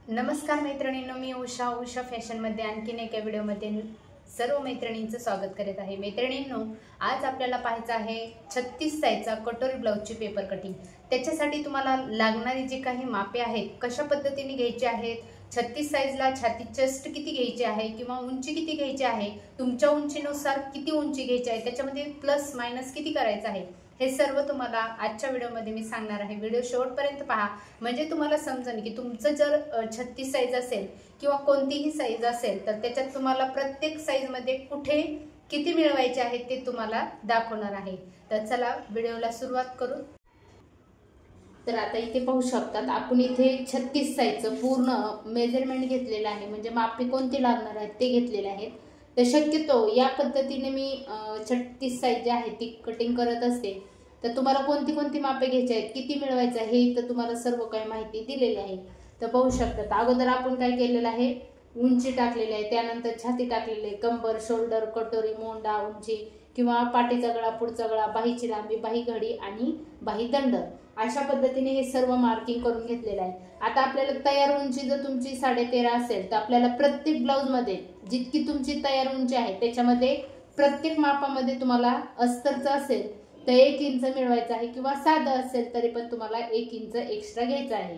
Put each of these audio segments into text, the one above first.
नमस्कार मैत्रिणींनो, मी उषा फॅशनमध्ये आणखीन एका व्हिडिओमध्ये सर्व मैत्रिणींचं स्वागत करत आहे। मैत्रिणींनो, आज आपल्याला पाहायचं आहे 36 साईजचा कटोरी ब्लाउजची पेपर कटिंग। त्याच्यासाठी तुम्हाला लागणारी जी काही मापे आहेत, कशा पद्धतीने घ्यायची आहेत, 36 साईजला छाती चेस्ट किती घ्यायची आहे किंवा उंची किती घ्यायची आहे, तुमच्या उंचीनुसार किती उंची घ्यायची आहे, त्याच्यामध्ये प्लस मायनस किती करायचं आहे, हे सर्व तुम्हाला आजच्या व्हिडिओमध्ये मी सांगणार आहे। व्हिडिओ शेवटपर्यंत पहा, म्हणजे तुम्हाला समजेल की तुमचं जर 36 साईज असेल किंवा कोणतीही साईज असेल तर त्याच्यात तुम्हाला प्रत्येक साईज मध्ये कुठे किती मिळवायचे आहेत ते तुम्हाला दाखवणार आहे। तर चला व्हिडिओला सुरुवात करू। तर आता इथे पाहू शकतात आपण इथे 36 साईजचं पूर्ण मेजरमेंट घेतलेलं आहे, म्हणजे मापे कोणती लागणार आहेत ते घेतलेले आहेत। तर शक्यतो या पद्धतीने मी 36 साईज जी आहे ती कटिंग करत असते। तर तुम्हाला कोणती कोणती मापे घ्यायची आहेत, किती मिळवायचं आहे, हे तर तुम्हाला सर्व काही माहिती दिलेली आहे। तर पाहू शकतात अगोदर आपण काय केलेलं आहे, उंची टाकलेली आहे, त्यानंतर छाती टाकलेली आहे, कंबर, शोल्डर, कटोरी, मोंडा, उंची किंवा पाठीचा गळा, पुढचा गळा, बाहीची लांबी, बाही घडी आणि बाही दंड, अशा पद्धतीने हे सर्व मार्किंग करून घेतलेलं आहे। आता आपल्याला तयार उंची जर तुमची 13.5 असेल तर आपल्याला प्रत्येक ब्लाउज मध्ये जितकी तुमची तयार उंची आहे त्याच्यामध्ये प्रत्येक मापामध्ये तुम्हाला अस्तरचं असेल तर 1 इंच मिळवायचं आहे किंवा साधं असेल तरी पण तुम्हाला 1 इंच एक्स्ट्रा घ्यायचं आहे।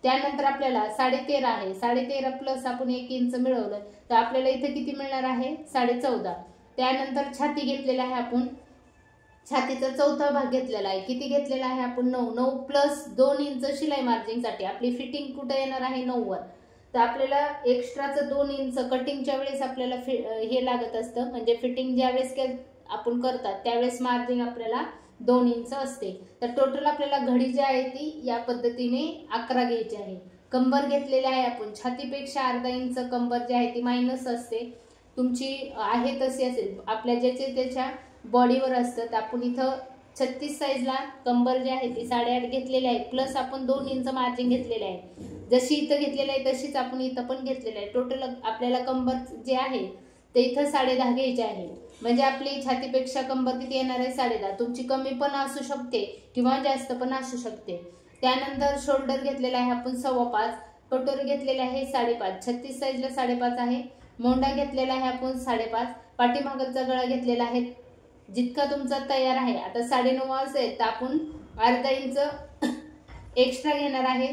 त्यानंतर आपल्याला 13.5 आहे, 13.5 प्लस आपण 1 इंच मिळवलं तर आपल्याला इथे किती मिळणार आहे, 14.5। त्यानंतर छाती घेतलेला आहे आपण, छातीचा चौथा भाग घेतलेला आहे, किती घेतलेला आहे आपण 9 प्लस 2 इंच शिलाई मार्जिनसाठी आपली फिटिंग कुठे येणार आहे 9 वर। तर आपल्याला एक्स्ट्राचं 2 इंच कटिंगच्या वेळेस आपल्याला हे लागत असतं, म्हणजे फिटिंग ज्या वेळेस आपण करतात त्यावेळेस मार्जिन आपल्याला 2 इंच असते। तर टोटल आपल्याला घडी जी आहे ती या पद्धतीने 11 घ्यायची आहे। कंबर घेतलेली आहे आपण, छातीपेक्षा अर्धा इंच कंबर जी आहे ती मायनस असते, तुमची आहे तशी असेल, आपल्या ज्याचे त्याच्या बॉडीवर असतं। तर आपण इथं 36 साईजला कंबर जी आहे ती 8.5 घेतलेली आहे, प्लस आपण 2 इंच मार्जिन घेतलेले आहे, जशी इथं घेतलेली आहे तशीच आपण इथं पण घेतलेलं आहे। टोटल आपल्याला कंबर जे आहे ते इथं 10.5 घ्यायचे आहे, म्हणजे आपली छातीपेक्षा कंबर किती येणार आहे 10.5, तुमची कमी पण असू शकते किंवा जास्त पण असू शकते। त्यानंतर शोल्डर घेतलेला आहे आपण 5.25, कटोरी घेतलेले आहे 5.5, 36 साईजला 5.5 आहे, मोंडा घेतलेला आहे आपण 5.5, पाठीमागचा गळा घेतलेला आहे जितका तुमचा तयार आहे, आता 9.5 असेल तर आपण अर्धा इंच एक्स्ट्रा घेणार आहे।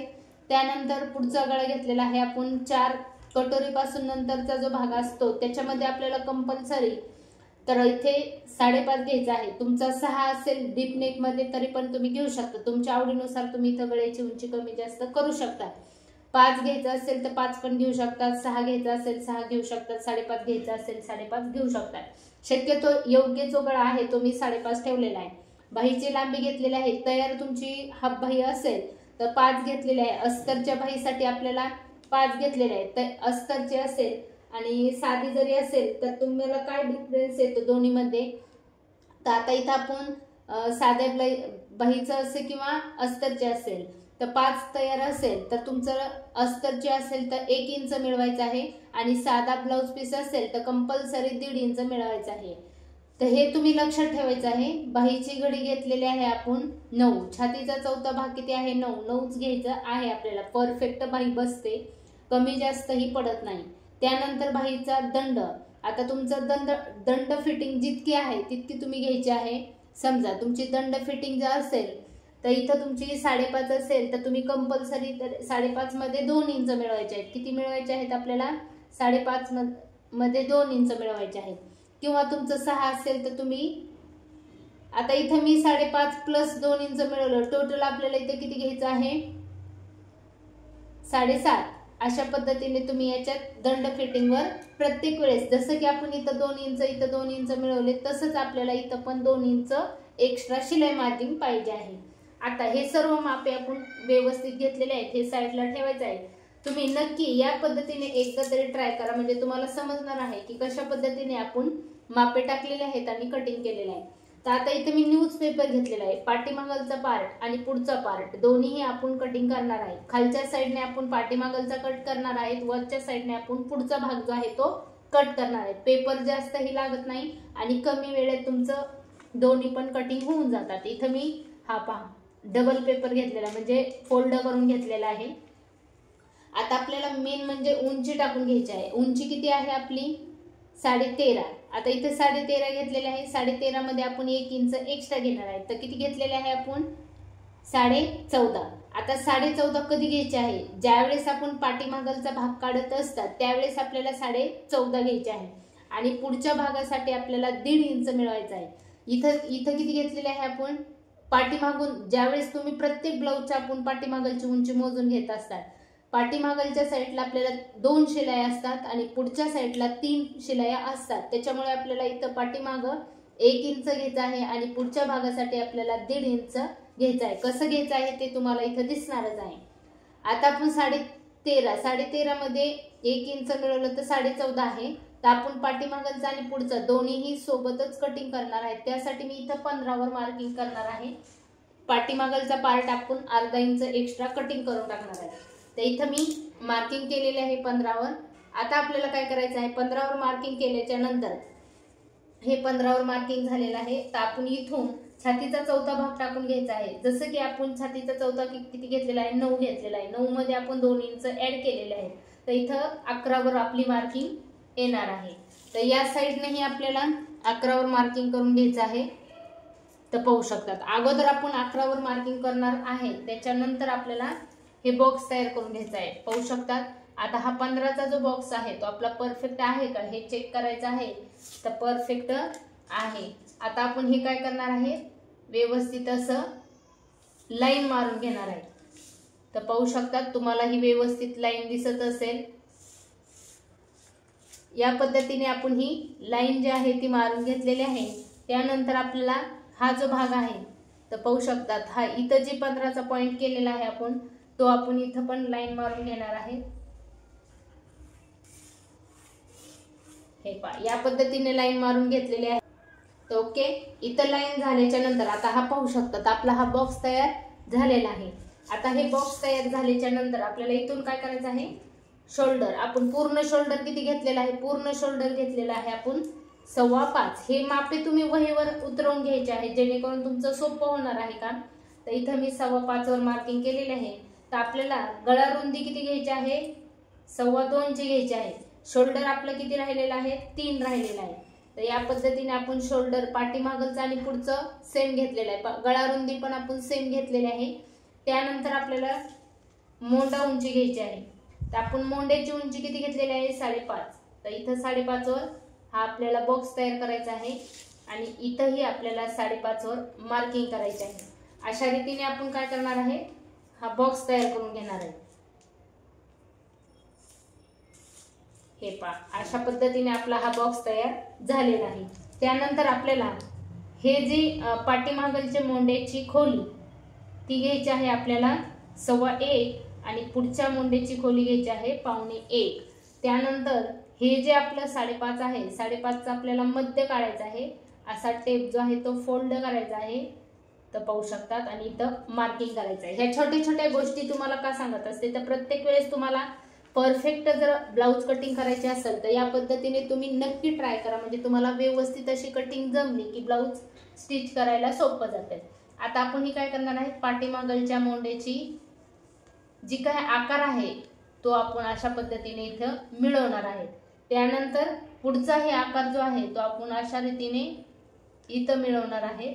त्यानंतर पुढचा गळा घेतलेला आहे आपण 4, कटोरी पासून नंतरचा जो भाग असतो त्याच्यामध्ये आपल्याला कंपल्सरी तर इथे 5.5 घ्यायचा आहे। तुमचा 6 असेल डीप नेक मध्ये तरी पण तुम्ही घेऊ शकता, तुमच्या आवडीनुसार तुम्ही इथं गळ्याची उंची कमी जास्त करू शकता। 5 घ्यायचा असेल तर 5 पण घेऊ शकतात, 6 घ्यायचा असेल 6 घेऊ शकतात, 5.5 घ्यायचा असेल 5.5 घेऊ शकतात। शक्यतो योग्य जो गळा आहे तो मी 5.5 ठेवलेला आहे। बाहीची लांबी घेतलेली आहे, तयार तुमची हाफ बाही असेल तर 5 घेतलेले आहे, अस्तरच्या बाहीसाठी आपल्याला 5 घेतलेले आहे। तर अस्तरचे असेल आणि साधी जरी असेल तर तुम्हाला काय डिफरन्स येतो दोन्ही मध्ये, तर आता इथं आपण साध्या बाहीचं असेल किंवा अस्तरचे असेल तर 5 तयार असेल तर तुमचं अस्तरचे असेल तर 1 इंच मिळवायचं आहे आणि साधा ब्लाउज पीस असेल तर कंपल्सरी 1.5 इंच मिळवायचं आहे। तर हे तुम्ही लक्षात ठेवायचं आहे। बाहीची घडी घेतलेली आहे आपण 9, छातीचा चौथा भाग किती आहे 9च घ्यायचं आहे आपल्याला, परफेक्ट बाही बसते, कमी जास्तही पडत नाही। त्यानंतर बाहीचा दंड, आता तुमचा दंड फिटिंग जितकी आहे तितकी तुम्ही घ्यायची आहे। समजा तुमची दंड फिटिंग जर असेल तर इथं तुमची 5.5 असेल तर तुम्ही कंपल्सरी 5.5 मध्ये 2 इंच मिळवायचे आहेत। किती मिळवायचे आहेत आपल्याला 5.5 मध्ये 2 इंच मिळवायचे आहेत, किंवा तुमचं 6 असेल तर तुम्ही आता इथं मी 5.5 प्लस 2 इंच मिळवलं, टोटल आपल्याला इथं किती घ्यायचं आहे 7.5। अशा पद्धतीने तुम्ही याच्यात दंड फिटिंग वर प्रत्येक वेळेस जसं की आपण इथं 2 इंच इथं 2 इंच मिळवले तसंच आपल्याला इथं पण 2 इंच एक्स्ट्रा शिलाई मार्जिन पाहिजे आहे। आता हे सर्व मापे आपण व्यवस्थित घेतलेले आहेत, हे साईडला ठेवायचं आहे। तुम्ही नक्की या पद्धतीने एकदा तरी ट्राय करा, म्हणजे तुम्हाला समजणार आहे की कशा पद्धतीने आपण मापे टाकलेले आहेत आणि कटिंग केलेले आहे। तर आता इथे मी न्यूजपेपर घेतलेला आहे, पाठीमागलचा पार्ट आणि पुढचा पार्ट दोन्हीही आपण कटिंग करणार आहे। खालच्या साईडने आपण पाठीमागलचा कट करणार आहे, वरच्या साईडने आपण पुढचा भाग जो आहे तो कट करणार आहे। पेपर जास्तही लागत नाही आणि कमी वेळेत तुमचं दोन्ही पण कटिंग होऊन जातात। इथं मी हा पहा डबल पेपर घेतलेला म्हणजे फोल्ड करून घेतलेला आहे। आता आपल्याला मेन म्हणजे उंची टाकून घ्यायची आहे। उंची किती आहे आपली 13.5। आता इथे 13.5 घेतलेले आहे। 13.5 मध्ये आपण 1 इंच एक्स्ट्रा घेणार आहे, तर किती घेतलेले आहे आपण 14.5। आता 14.5 कधी घ्यायचे आहे, ज्यावेळेस आपण पाठीमागलचा भाग काढत असतात त्यावेळेस आपल्याला 14.5 घ्यायचे आहे आणि पुढच्या भागासाठी आपल्याला 1.5 इंच मिळवायचा आहे। इथं किती घेतलेले आहे आपण पाठीमागून, ज्यावेळेस तुम्ही प्रत्येक ब्लाऊजच्या आपण पाठीमागलची उंची मोजून घेत असतात, पाठीमागलच्या साईडला आपल्याला 2 शिलाया असतात आणि पुढच्या साईडला 3 शिलाया असतात, त्याच्यामुळे आपल्याला इथं पाठीमाग 1 इंच घ्यायचं आहे आणि पुढच्या भागासाठी आपल्याला 1.5 इंच घ्यायचं आहे। कसं घ्यायचं आहे ते तुम्हाला इथं दिसणारच आहे। आता आपण 13.5 मध्ये 1 इंच मिळवलं तर 14.5 आहे, तर आपण पाठीमागलचं आणि पुढचं दोन्हीही सोबतच कटिंग करणार आहे, त्यासाठी मी इथं 15 वर मार्किंग करणार आहे। पाठीमागलचा पार्ट आपण अर्धा इंच एक्स्ट्रा कटिंग करून टाकणार आहे, तर इथं मी मार्किंग केलेले आहे 15 वर। आता आपल्याला काय करायचं आहे, 15 वर मार्किंग केल्याच्या नंतर हे 15 वर मार्किंग झालेलं आहे, तर आपण इथून छातीचा चौथा भाग टाकून घ्यायचा आहे। जसं की आपण छातीचा चौथा किती घेतलेला आहे 9 घेतलेला आहे, 9 मध्ये आपण 2 इंच ऍड केलेले आहे, तर इथं 11 वर आपली मार्किंग येणार आहे। तर या साइडनेही आपल्याला 11 वर मार्किंग करून घ्यायचं आहे। तर पाहू शकतात अगोदर आपण 11 वर मार्किंग करणार आहे, त्याच्यानंतर आपल्याला हे बॉक्स तयार करून घ्यायचा आहे। पाहू शकतात आता हा 15चा जो बॉक्स आहे तो आपला परफेक्ट आहे का हे चेक करायचं आहे, तर परफेक्ट आहे। आता आपण हे काय करणार आहे, व्यवस्थित असं लाईन मारून घेणार आहे। तर पाहू शकतात तुम्हाला ही व्यवस्थित लाईन दिसत असेल, या पद्धतीने आपण ही लाईन जी आहे ती मारून घेतलेली आहे। त्यानंतर आपल्याला हा जो भाग आहे तर पाहू शकतात हा इथं जी 15चा पॉइंट केलेला आहे आपण, तो आपण इथं पण लाईन मारून घेणार आहे। हे पहा या पद्धतीने लाईन मारून घेतलेली आहे। तर ओके, इथं लाईन झाल्याच्या नंतर आता हा पाहू शकतात आपला हा बॉक्स तयार झालेला आहे। आता हे बॉक्स तयार झाल्याच्या नंतर आपल्याला इथून काय करायचं आहे, शोल्डर आपण पूर्ण शोल्डर किती घेतलेला आहे, पूर्ण शोल्डर घेतलेला आहे आपण 5.25। हे मापे तुम्ही वहीवर उतरवून घ्यायचे आहे जेणेकरून तुमचं सोपं होणार आहे काम। तर इथं मी 5.25 वर मार्किंग केलेले आहे। तर आपल्याला गळा रुंदी किती घ्यायची आहे 2.25 ची घ्यायची आहे। शोल्डर आपलं किती राहिलेलं आहे 3 राहिलेलं आहे। तर या पद्धतीने आपण शोल्डर पाठीमागलचं आणि पुढचं सेम घेतलेलं आहे, गळा रुंदी पण आपण सेम घेतलेली आहे। त्यानंतर आपल्याला मोंडा उंची घ्यायची आहे, तर आपण मोंड्याची उंची किती घेतलेली आहे 5.5। तर इथं 5.5 वर हा आपल्याला बॉक्स तयार करायचा आहे आणि इथंही आपल्याला 5.5 वर मार्किंग करायचे आहे। अशा रीतीने आपण काय करणार आहे, हा बॉक्स तयार करून घेणार आहे। हे पहा अशा पद्धतीने आपला हा बॉक्स तयार झालेला आहे। त्यानंतर आपल्याला हे जी पाठीमागलच्या मोंड्याची खोली ती घ्यायची आहे आपल्याला 1.25 आणि पुढच्या मोंड्याची खोली घ्यायची आहे 1.25। त्यानंतर हे जे आपलं 5.5 आहे 5.5चा आपल्याला मध्य काढायचा आहे, असा टेप जो आहे तो फोल्ड करायचा आहे। तर पाहू शकतात आणि इथं मार्किंग करायचं आहे। ह्या छोट्या छोट्या गोष्टी तुम्हाला का सांगत असते, तर प्रत्येक वेळेस तुम्हाला परफेक्ट जर ब्लाउज कटिंग करायची असेल तर या पद्धतीने तुम्ही नक्की ट्राय करा, म्हणजे तुम्हाला व्यवस्थित अशी कटिंग जमली की ब्लाउज स्टिच करायला सोपं जाते। आता आपण ही काय करणार आहे, पाठीमागलच्या मोंड्याची जी काय आकार आहे तो आपण अशा पद्धतीने इथं मिळवणार आहे। त्यानंतर पुढचा हे आकार जो आहे तो आपण अशा रीतीने इथं मिळवणार आहे।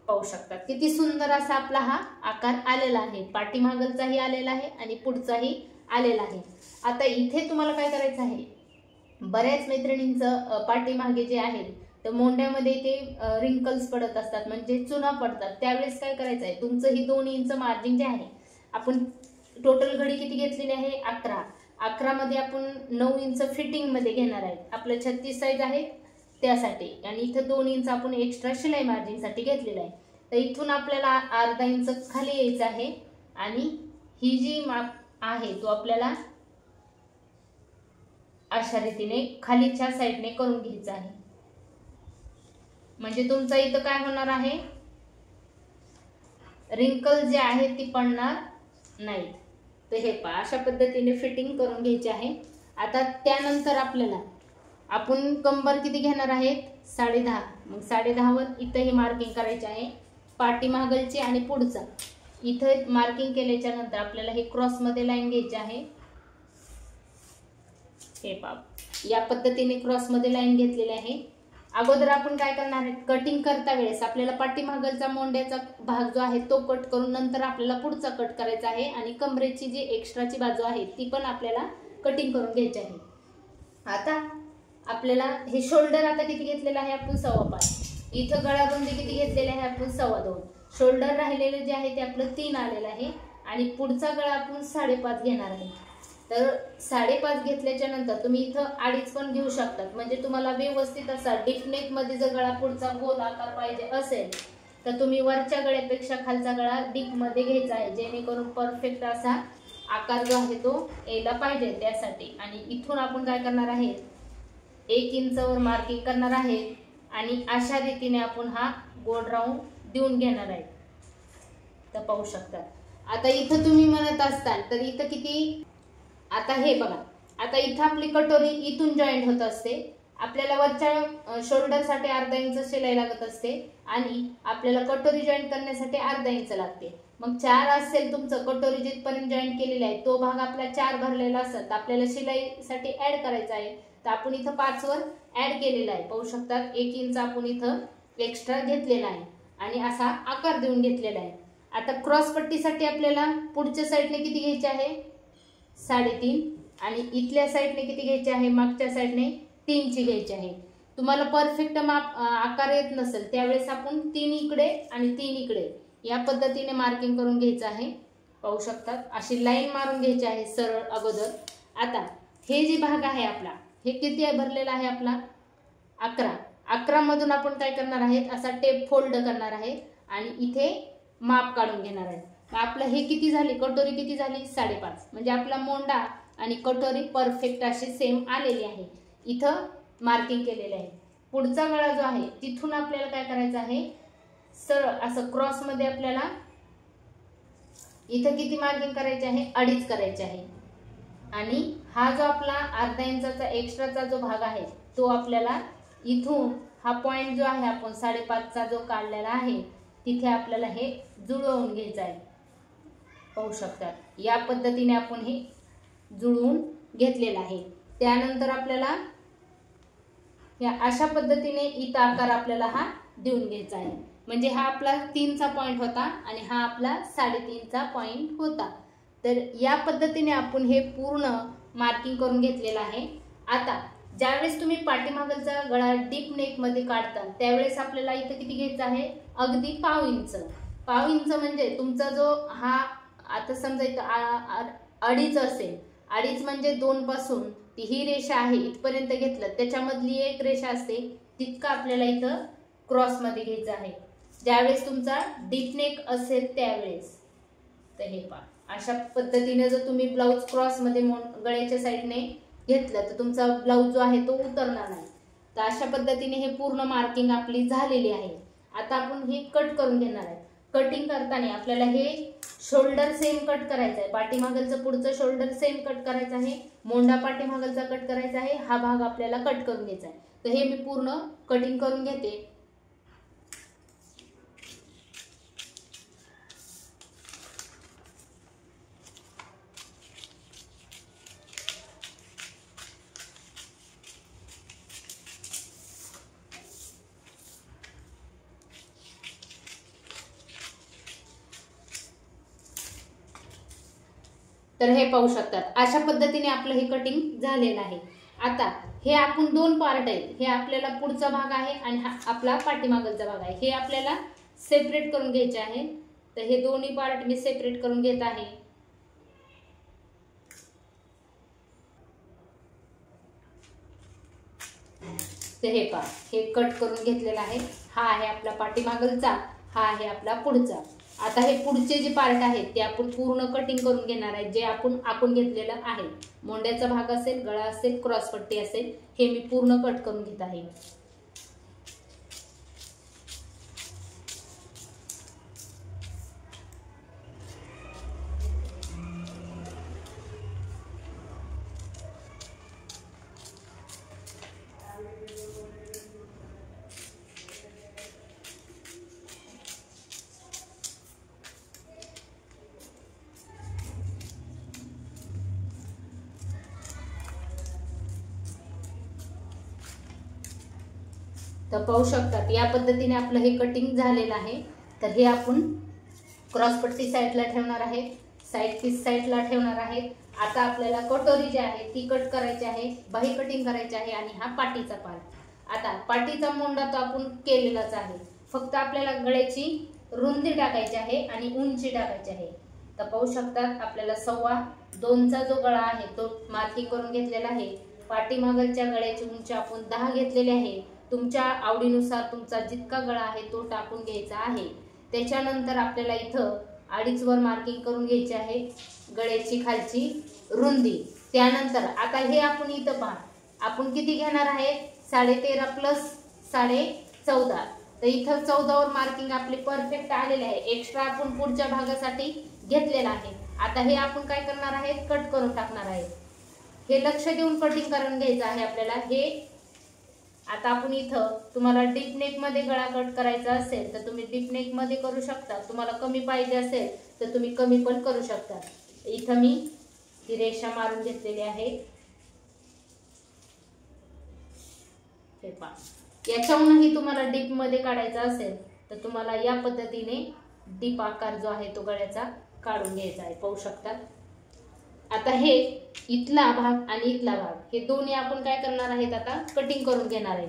पाहू शकता किती सुंदर असा आपला हा आकार आलेला आहे, पाठीमागलचाही आलेला आहे आणि पुढचाही आलेला आहे। आता इथे तुम्हाला काय करायचं आहे, बऱ्याच मैत्रिणींचं पाठीमागे जे आहे तर मोंड्यामध्ये ते रिंकल्स पडत असतात, म्हणजे चुना पडतात, त्यावेळेस काय करायचं आहे, तुमचं ही 2 इंच मार्जिन जे आहे, आपण टोटल घडी किती घेतलेली आहे 11 मध्ये आपण 9 इंच फिटिंग मध्ये घेणार आहे, आपलं 36 साईज आहे त्यासाठी, आणि इथं 2 इंच आपण एक्स्ट्रा शिलाई मार्जिन साठी घेतलेलं आहे। तर इथून आपल्याला अर्धा इंच खाली यायचं आहे आणि ही जी माप आहे तो आपल्याला अशा रीतीने खालीच्या साईडने करून घ्यायचा आहे, म्हणजे तुमचा इथं काय होणार आहे, रिंकल जे आहे ती पडणार नाही। तर हे पहा अशा पद्धतीने फिटिंग करून घ्यायची आहे। आता त्यानंतर आपल्याला आपण कंबर किती घेणार आहेत 10.5, मग 10.5 वर इथं हे मार्किंग करायचे आहे पाठीमागलचे आणि पुढचा। इथे मार्किंग केल्याच्या नंतर आपल्याला हे क्रॉस मध्ये लाईन घ्यायची आहे। हे पहा, या पद्धतीने क्रॉस मध्ये लाईन घेतलेली आहे। अगोदर आपण काय करणार आहे, कटिंग करता वेळेस आपल्याला पाठीमागचा मोंड्याचा भाग जो आहे तो कट करून नंतर आपल्याला पुढचा कट करायचा आहे आणि कमरेची जी एक्स्ट्राची बाजू आहे ती पण आपल्याला कटिंग करून घ्यायची आहे। आता आपल्याला हे शोल्डर आता किती घेतलेला आहे आपण 5.25। इथं गळा रुंदी किती घेतलेली आहे आपण 2.25। शोल्डर राहिलेले जे आहे ते आपलं 3 आलेलं आहे आणि पुढचा गळा आपण 5.5 घेणार आहे। तर 5.5 घेतल्याच्या नंतर तुम्ही इथं 2.5 पण घेऊ शकतात, म्हणजे तुम्हाला व्यवस्थित असा डीप नेक मध्ये जर गळा पुढचा गोल आकार पाहिजे असेल तर तुम्ही वरच्या गळ्यापेक्षा खालचा गळा डीप मध्ये घ्यायचा आहे, जेणेकरून परफेक्ट असा आकार जो आहे तो यायला पाहिजे त्यासाठी। आणि इथून आपण काय करणार आहे, 1 इंचवर मार्किंग करणार आहे आणि अशा रीतीने आपण हा गोल राऊंड देऊन घेणार आहे। तर पाहू शकता। आता इथं तुम्ही म्हणत असताल तर इथं किती, आता हे बघा, आता इथं आपली कटोरी इथून जॉईंट होत असते, आपल्याला वरच्या शोल्डर साठी अर्धा इंच शिलाई लागत असते आणि आपल्याला कटोरी जॉईंट करण्यासाठी अर्धा इंच लागते। मग 4 असेल तुमचं, कटोरी जिथपर्यंत जॉईंट केलेली आहे तो भाग आपला 4 भरलेला असत, आपल्याला शिलाईसाठी ऍड करायचा आहे तर आपण इथं 5 वर ऍड केलेला आहे। पाहू शकतात 1 इंच आपण इथं एक्स्ट्रा घेतलेला आहे आणि असा आकार देऊन घेतलेला आहे। आता क्रॉस पट्टीसाठी आपल्याला पुढच्या साईडने किती घ्यायचे आहे, 3.5 आणि इथल्या साईडने किती घ्यायचे आहे, मागच्या साईडने 3 ची घ्यायची आहे। तुम्हाला परफेक्ट माप आकार येत नसेल त्यावेळेस आपण 3 इकडे आणि 3 इकडे या पद्धतीने मार्किंग करून घ्यायचं आहे। पाहू शकतात अशी लाईन मारून घ्यायची आहे सरळ अगोदर। आता हे जे भाग आहे आपला, हे किती आहे भरलेला आहे आपला 11। 11 मधून आपण काय करणार आहे, असा टेप फोल्ड करणार आहे आणि इथे माप काढून घेणार आहे। आपलं हे किती झाली, कटोरी किती झाली 5.5, म्हणजे आपला मोंडा आणि कटोरी परफेक्ट अशी सेम आलेली आहे। इथं मार्किंग केलेले आहे। पुढचा गळा जो आहे तिथून आपल्याला काय करायचं आहे, सरळ असं क्रॉस मध्ये आपल्याला इथं किती मार्किंग करायचे आहे, 2.5 करायचे आहे आणि हा जो आपला अर्धा इंचाचा एक्स्ट्राचा जो भाग आहे तो आपल्याला इथून हा पॉइंट जो आहे आपण 5.5 चा जो काढलेला आहे तिथे आपल्याला हे जुळवून घ्यायचं आहे। पाहू शकतात या पद्धतीने आपण हे जुळवून घेतलेलं आहे। त्यानंतर आपल्याला या अशा पद्धतीने इथं आकार आपल्याला हा देऊन घ्यायचा आहे, म्हणजे हा आपला 3 चा पॉइंट होता आणि हा आपला 3.5 चा पॉइंट होता। तर या पद्धतीने आपण हे पूर्ण मार्किंग करून घेतलेलं आहे। आता ज्यावेळेस तुम्ही पाठीमागचा गळा डीप नेक मध्ये काढता त्यावेळेस आपल्याला इथं किती घ्यायचं आहे, अगदी 1/2 इंच। 1/2 इंच म्हणजे तुमचा जो हा, आता समजा इथं 2.5 असेल, 2.5 म्हणजे 2 पासून ही रेषा आहे इथपर्यंत घेतलं त्याच्यामधली एक रेषा असते तितका आपल्याला इथं क्रॉस मध्ये घ्यायचं आहे ज्यावेळेस तुमचा डीप नेक असेल त्यावेळेस। तर हे पहा अशा पद्धतीने जर तुम्ही ब्लाउज क्रॉस मध्ये गळ्याच्या साईडने घेतलं तर तुमचा ब्लाउज जो आहे तो उतरणार नाही। तर अशा पद्धतीने हे पूर्ण मार्किंग आपली झालेली आहे। आता आपण हे कट करून घेणार आहे। कटिंग करताना आपल्याला हे शोल्डर सेम कट करायचं आहे, पाठीमागलचं पुढचं शोल्डर सेम कट करायचं आहे, मोंडा पाठीमागलचा कट करायचा आहे, हा भाग आपल्याला कट करून घ्यायचा आहे। तर हे मी पूर्ण कटिंग करून घेते। तर हे पाहू शकतात अशा पद्धतीने आपलं हे कटिंग झालेलं आहे। आता हे आपण 2 पार्ट आहेत, हे आपल्याला पुढचा भाग आहे आणि हा आपला पाठीमागचा भाग आहे, हे आपल्याला सेपरेट करून घ्यायचे आहे। तर हे दोन्ही पार्ट मी सेपरेट करून घेत आहे। तर हे पहा हे कट करून घेतलेलं आहे। हा आहे आपला पाठीमागचा, हा आहे आपला पुढचा। आता हे पुढचे जे पार्ट आहेत ते आपण पूर्ण कटिंग करून घेणार आहे, जे आपण आखून घेतलेलं आहे। मोंड्याचा भाग असेल, गळा असेल, क्रॉस पट्टी असेल, हे मी पूर्ण कट करून घेत आहे। तर पाहू शकतात या पद्धतीने आपलं हे कटिंग झालेलं आहे। तर हे आपण क्रॉसपट्टी साईडला ठेवणार आहे, साईड पीस साईडला ठेवणार आहे। आता आपल्याला कटोरी जी आहे ती कट करायची आहे, बाही कटिंग करायची आहे आणि हा पाठीचा पार्ट। आता पाठीचा मोंडा तो आपण केलेलाच आहे, फक्त आपल्याला गळ्याची रुंदी टाकायची आहे आणि उंची टाकायची आहे। तर पाहू शकतात आपल्याला 2.25चा जो गळा आहे तो मार्किंग करून घेतलेला आहे। पाठीमागच्या गळ्याची उंची आपण 10 घेतलेली आहे। तुमच्या आवडीनुसार तुमचा जितका गळा आहे तो टाकून घ्यायचा आहे। त्याच्यानंतर आपल्याला इथं 2.5 वर मार्किंग करून घ्यायची आहे गळ्याची खालची रुंदी। त्यानंतर आता हे आपण इथं पहा, आपण किती घेणार आहे 13.5 प्लस 14.5। तर इथं 14 वर मार्किंग आपली परफेक्ट आलेले आहे। एक्स्ट्रा आपण पुढच्या भागासाठी घेतलेला आहे। आता हे आपण काय करणार आहे, कट करून टाकणार आहे। हे लक्ष देऊन कटिंग करून घ्यायचं आहे आपल्याला। हे आता आपण इथं तुम्हाला डीप नेक मध्ये गळा कट करायचा असेल तर तुम्ही डीप नेक मध्ये करू शकता, तुम्हाला कमी पाहिजे असेल तर तुम्ही कमी पण करू शकता। इथं मी ही रेषा मारून घेतलेली आहे, हे पहा। याच्याहूनही तुम्हाला डीप मध्ये काढायचा असेल तर तुम्हाला या पद्धतीने डीप आकार जो आहे तो गळ्याचा काढून घ्यायचा आहे, पाहू शकता। आता हे इथला भाग आणि इथला भाग हे दोन्ही आपण काय करणार आहेत, आता कटिंग करून घेणार आहे।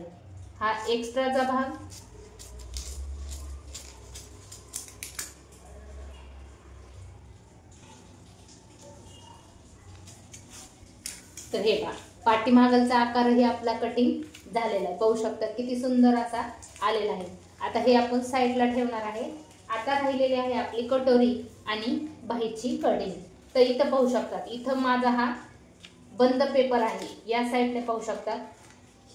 हा एक्स्ट्राचा भाग, तर हे पहा पाठीमागचा आकार हे आपला कटिंग झालेला आहे, पाहू शकता किती सुंदर असा आलेला आहे। आता हे आपण साईडला ठेवणार आहे। आता राहिलेली आहे आपली कटोरी आणि बाहीची कटिंग। तर इथं पाहू शकतात, इथं माझा हा बंद पेपर आहे, या साईडने पाहू शकतात।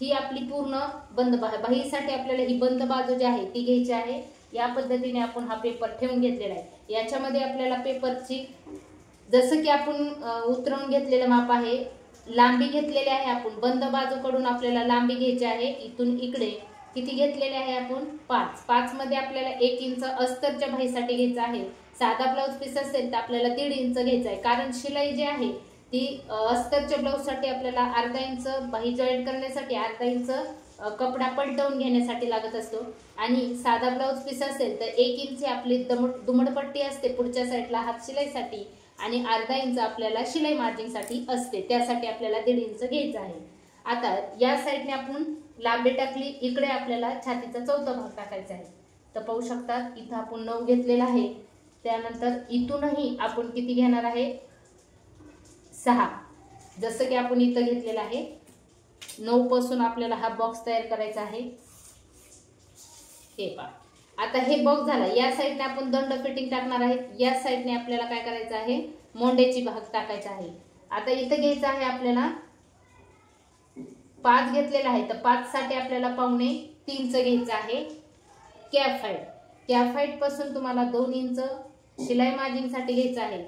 ही आपली पूर्ण बंद बाहीसाठी आपल्याला ही बंद बाजू जी आहे ती घ्यायची आहे। या पद्धतीने आपण हा पेपर ठेवून घेतलेला आहे। याच्यामध्ये आपल्याला पेपरची जसं की आपण उतरवून घेतलेलं माप आहे, लांबी घेतलेली आहे आपण बंद बाजूकडून आपल्याला लांबी घ्यायची आहे। इथून इकडे किती घेतलेले आहे आपण 5 मध्ये आपल्याला 1 इंच अस्तरच्या बाहीसाठी घ्यायचं आहे। साधा ब्लाउज पीस असेल तर आपल्याला 1.5 इंच घ्यायचा आहे, कारण शिलाई जी आहे ती अस्तरच्या ब्लाउज साठी आपल्याला अर्धा इंच बाही जॉईंट करण्यासाठी, अर्धा इंच कपडा पलटवून घेण्यासाठी लागत असतो। आणि साधा ब्लाउज पीस असेल तर 1 इंच आपली दुमडपट्टी असते पुढच्या साईडला हात शिलाईसाठी आणि अर्धा इंच आपल्याला शिलाई मार्जिंग साठी असते, त्यासाठी आपल्याला 1.5 इंच घ्यायचा आहे। आता या साईडने आपण लांबी टाकली, इकडे आपल्याला छातीचा चौथा भाग टाकायचा आहे। तर पाहू शकता इथं आपण 9 घेतलेला आहे। त्यानंतर इथूनही आपण किती घेणार आहे 6, जसं की आपण इथं घेतलेला आहे 9 पासून आपल्याला हा बॉक्स तयार करायचा आहे, हे पहा। आता हे बॉक्स झाला, या साईडने आपण दंड फिटिंग टाकणार आहे। या साईडने आपल्याला काय करायचं आहे, मोंड्याची भाग टाकायचा आहे। आता इथं घ्यायचं आहे आपल्याला 5 घेतलेला आहे, तर 5 साठी आपल्याला 2.25 घ्यायचं आहे कॅप हाईट। कॅप हाईट पासून तुम्हाला 2 इंच शिलाई मार्जिंग साठी घ्यायचं आहे।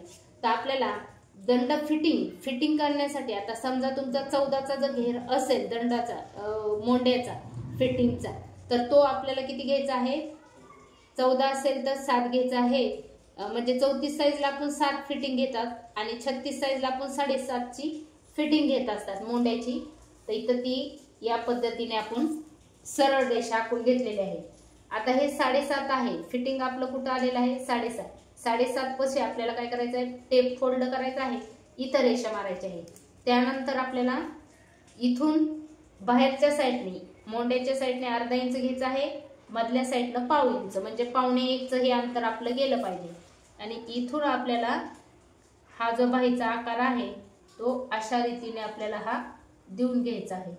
तर आपल्याला दंड फिटिंग करण्यासाठी, आता समजा तुमचा 14चा जर घेर असेल दंडाचा मोंड्याचा फिटिंगचा, तर तो आपल्याला किती घ्यायचा आहे, 14 असेल तर 7 घ्यायचा आहे। म्हणजे 34 साईजला आपण 7 फिटिंग घेतात आणि 36 साईजला आपण 7.5ची फिटिंग घेत असतात मोंड्याची। तर इथं ती या पद्धतीने आपण सरळ रेषा आखून घेतलेली आहे। आता हे 7.5 आहे, फिटिंग आपलं कुठं आलेलं आहे 7.5 पाशी आपल्याला काय करायचं आहे, टेप फोल्ड करायचा आहे, इथं रेषा मारायची आहे। त्यानंतर आपल्याला इथून बाहेरच्या साईडने मोंड्याच्या साईडने अर्धा इंच घ्यायचं आहे, मधल्या साईडला 1.5 इंच म्हणजे 1.25 हे अंतर आपलं गेलं पाहिजे। आणि इथून आपल्याला हा जो बाहीचा आकार आहे तो अशा रीतीने आपल्याला हा देऊन घ्यायचा आहे,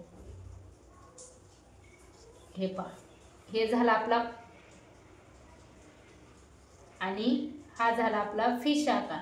हे पहा। हे झाला आपला आणि हा झाला आपला फिश आकार,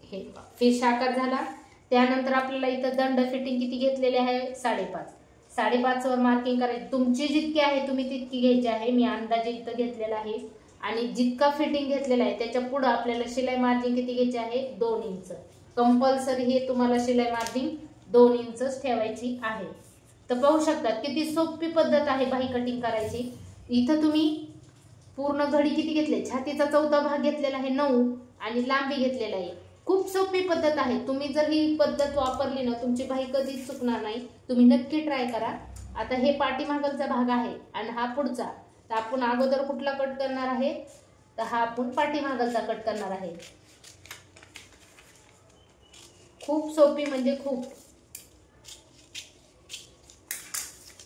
हे पहा फिश आकार झाला। त्यानंतर आपल्याला इथं दंड फिटिंग किती घेतलेले आहे 5.5 वर मार्किंग करायची, तुमची जितकी आहे तुम्ही तितकी घ्यायची आहे। मी अंदाजे इथं घेतलेला आहे आणि जितका फिटिंग घेतलेला आहे त्याच्या पुढे आपल्याला शिलाई मार्जिन किती घ्यायची आहे 2 इंच। कंपल्सरी हे तुम्हाला शिलाई मार्जिन 2 इंचच ठेवायची आहे। तर पाहू शकता किती सोपी पद्धत आहे बाही कटिंग करायची। इथं तुम्ही पूर्ण घडी किती घेतले, छातीचा 14 भाग घेतलेला आहे 9 आणि लांबी घेतलेला आहे खूप सोपी पद्धत आहे। तुम्ही जर ही पद्धत वापरली ना तुमची बाही कधीच चुकणार नाही। तुम्ही नक्की ट्राय करा। आता हे पाठीमागचा भाग आहे आणि हा पुढचा, तर आपण अगोदर कुठला कट करणार आहे, तर हा आपण पाठीमागचा कट करणार आहे। खूप सोपी म्हणजे खूप।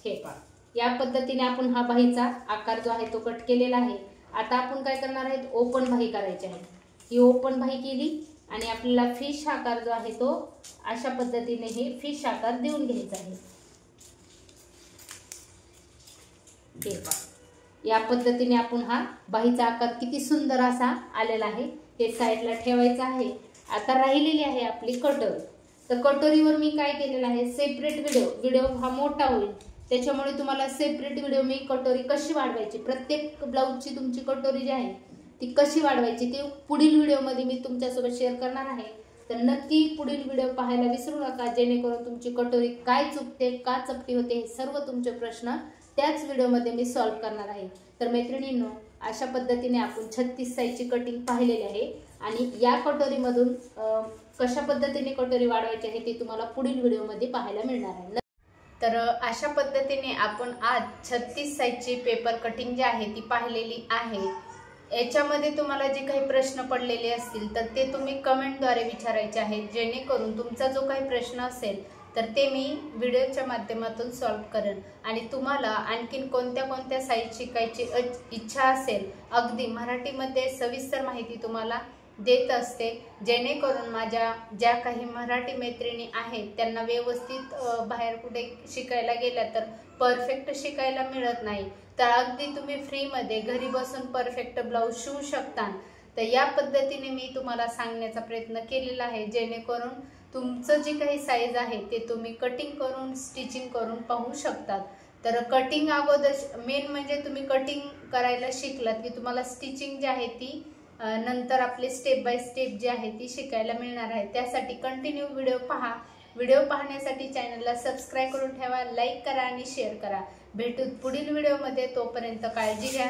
हे पहा, या पद्धतीने आपण हा बाहीचा आकार जो आहे तो कट केलेला आहे। आता आपण काय करणार आहे, ओपन बाही करायची आहे। ही ओपन बाही केली आणि आपल्याला फिश आकार जो आहे तो अशा पद्धतीने हे फिश आकार देऊन घ्यायचा आहे। हे पहा, या पद्धतीने आपण हा बाहीचा आकार किती सुंदर असा आलेला आहे। हे साईडला ठेवायचं आहे। आता राहिलेली आहे आपली कटोरी। तर कटोरीवर मी काय केलेलं आहे, सेपरेट व्हिडिओ हा मोठा होईल, त्याच्यामुळे तुम्हाला सेपरेट व्हिडिओ मी कटोरी कशी वाढवायची, प्रत्येक ब्लाऊजची तुमची कटोरी जी आहे ती कशी वाढवायची ते पुढील व्हिडिओमध्ये मी तुमच्यासोबत शेअर करणार आहे। तर नक्की पुढील व्हिडिओ पाहायला विसरू नका, जेणेकरून तुमची कटोरी काय चुकते, का चपटी होते, हे सर्व तुमचे प्रश्न त्याच व्हिडिओमध्ये मी सॉल्व करणार आहे। तर मैत्रिणींनो, अशा पद्धतीने आपण 36 साईजची कटिंग पाहिलेली आहे आणि या कटोरीमधून कशा पद्धतीने कटोरी वाढवायची आहे ते तुम्हाला पुढील व्हिडिओमध्ये पाहायला मिळणार आहे। तर अशा पद्धतीने आपण आज 36 साईजची पेपर कटिंग जी आहे ती पाहिलेली आहे। याच्यामध्ये तुम्हाला जे काही प्रश्न पडलेले असतील तर ते तुम्ही कमेंटद्वारे विचारायचे आहेत, जेणेकरून तुमचा जो काही प्रश्न असेल तर ते मी व्हिडिओच्या माध्यमातून सॉल्व करेन। आणि तुम्हाला आणखीन कोणत्या कोणत्या साईज शिकायची इच्छा असेल, अगदी मराठीमध्ये सविस्तर माहिती तुम्हाला देत असते, जेणेकरून माझ्या ज्या काही मराठी मैत्रिणी आहेत त्यांना व्यवस्थित बाहेर कुठे शिकायला गेल्या तर परफेक्ट शिकायला मिळत नाही, तर अगदी तुम्ही फ्रीमध्ये घरी बसून परफेक्ट ब्लाऊज शिवू शकता। तर या पद्धतीने मी तुम्हाला सांगण्याचा प्रयत्न केलेला आहे, जेणेकरून तुमचं जे काही साईज आहे ते तुम्ही कटिंग करून स्टिचिंग करून पाहू शकतात। तर कटिंग अगोदर मेन म्हणजे तुम्ही कटिंग करायला शिकलात की तुम्हाला स्टिचिंग जी आहे ती नंतर आपले स्टेप बाय स्टेप जी आहे ती शिकायला मिळणार आहे। त्यासाठी कंटिन्यू व्हिडिओ पहा। व्हिडिओ पाहण्यासाठी चॅनलला सबस्क्राईब करून ठेवा, लाईक करा आणि शेअर करा। भेटू पुढील व्हिडिओमध्ये, तोपर्यंत काळजी घ्या।